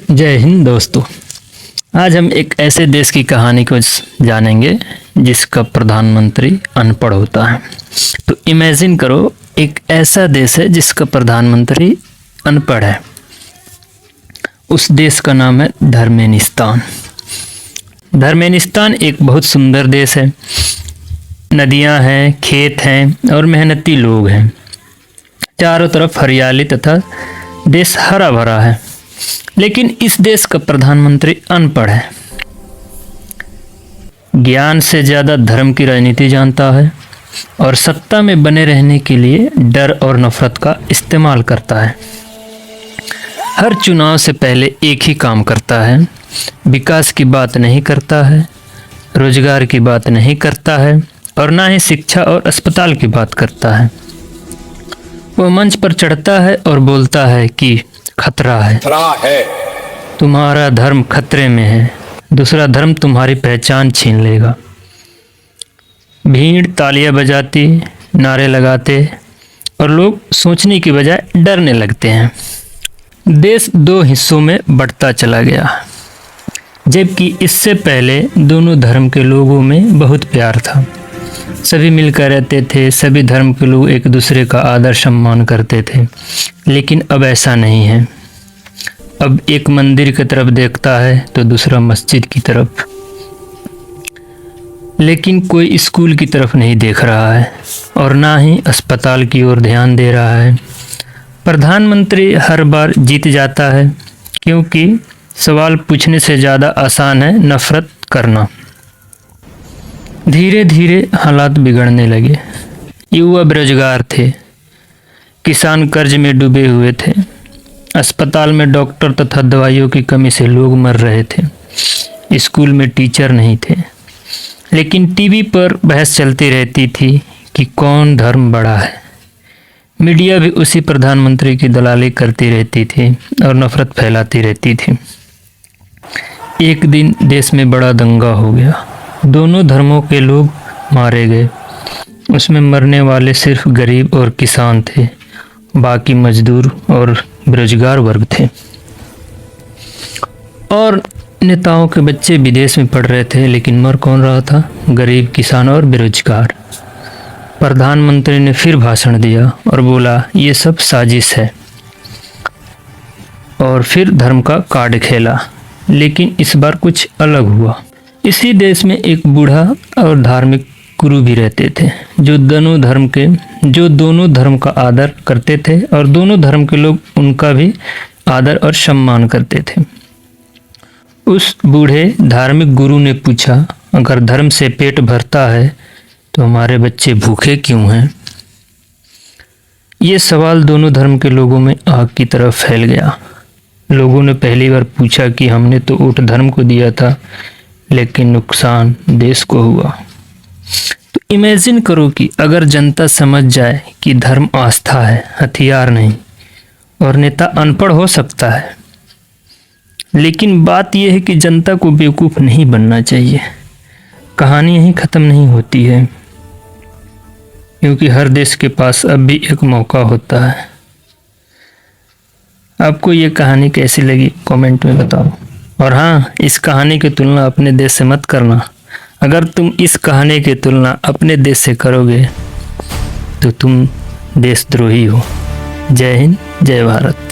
जय हिंद दोस्तों। आज हम एक ऐसे देश की कहानी को जानेंगे जिसका प्रधानमंत्री अनपढ़ होता है। तो इमेजिन करो, एक ऐसा देश है जिसका प्रधानमंत्री अनपढ़ है। उस देश का नाम है धर्मेनिस्तान। धर्मेनिस्तान एक बहुत सुंदर देश है। नदियां हैं, खेत हैं और मेहनती लोग हैं। चारों तरफ हरियाली तथा देश हरा भरा है। लेकिन इस देश का प्रधानमंत्री अनपढ़ है। ज्ञान से ज़्यादा धर्म की राजनीति जानता है और सत्ता में बने रहने के लिए डर और नफरत का इस्तेमाल करता है। हर चुनाव से पहले एक ही काम करता है, विकास की बात नहीं करता है, रोजगार की बात नहीं करता है और ना ही शिक्षा और अस्पताल की बात करता है। वो मंच पर चढ़ता है और बोलता है कि खतरा है, तुम्हारा धर्म खतरे में है, दूसरा धर्म तुम्हारी पहचान छीन लेगा। भीड़ तालियां बजाती, नारे लगाते और लोग सोचने की बजाय डरने लगते हैं। देश दो हिस्सों में बंटता चला गया, जबकि इससे पहले दोनों धर्म के लोगों में बहुत प्यार था। सभी मिलकर रहते थे, सभी धर्म के लोग एक दूसरे का आदर सम्मान करते थे। लेकिन अब ऐसा नहीं है। अब एक मंदिर की तरफ देखता है तो दूसरा मस्जिद की तरफ, लेकिन कोई स्कूल की तरफ नहीं देख रहा है और ना ही अस्पताल की ओर ध्यान दे रहा है। प्रधानमंत्री हर बार जीत जाता है क्योंकि सवाल पूछने से ज़्यादा आसान है नफरत करना। धीरे धीरे हालात बिगड़ने लगे। युवा बेरोजगार थे, किसान कर्ज में डूबे हुए थे, अस्पताल में डॉक्टर तथा दवाइयों की कमी से लोग मर रहे थे, स्कूल में टीचर नहीं थे। लेकिन टीवी पर बहस चलती रहती थी कि कौन धर्म बड़ा है। मीडिया भी उसी प्रधानमंत्री की दलाली करती रहती थी और नफरत फैलाती रहती थी। एक दिन देश में बड़ा दंगा हो गया। दोनों धर्मों के लोग मारे गए। उसमें मरने वाले सिर्फ गरीब और किसान थे, बाकी मजदूर और बेरोजगार वर्ग थे। और नेताओं के बच्चे विदेश में पढ़ रहे थे, लेकिन मर कौन रहा था? गरीब, किसान और बेरोजगार। प्रधानमंत्री ने फिर भाषण दिया और बोला, ये सब साजिश है। और फिर धर्म का कार्ड खेला, लेकिन इस बार कुछ अलग हुआ। इसी देश में एक बूढ़ा और धार्मिक गुरु भी रहते थे, जो दोनों धर्म का आदर करते थे और दोनों धर्म के लोग उनका भी आदर और सम्मान करते थे। उस बूढ़े धार्मिक गुरु ने पूछा, अगर धर्म से पेट भरता है तो हमारे बच्चे भूखे क्यों हैं? ये सवाल दोनों धर्म के लोगों में आग की तरह फैल गया। लोगों ने पहली बार पूछा कि हमने तो वोट धर्म को दिया था, लेकिन नुकसान देश को हुआ। तो इमेजिन करो कि अगर जनता समझ जाए कि धर्म आस्था है, हथियार नहीं, और नेता अनपढ़ हो सकता है। लेकिन बात यह है कि जनता को बेवकूफ़ नहीं बनना चाहिए। कहानी यहीं ख़त्म नहीं होती है, क्योंकि हर देश के पास अब भी एक मौका होता है। आपको ये कहानी कैसी लगी कमेंट में बताओ। और हाँ, इस कहानी की तुलना अपने देश से मत करना। अगर तुम इस कहानी की तुलना अपने देश से करोगे तो तुम देशद्रोही हो। जय हिंद, जय भारत।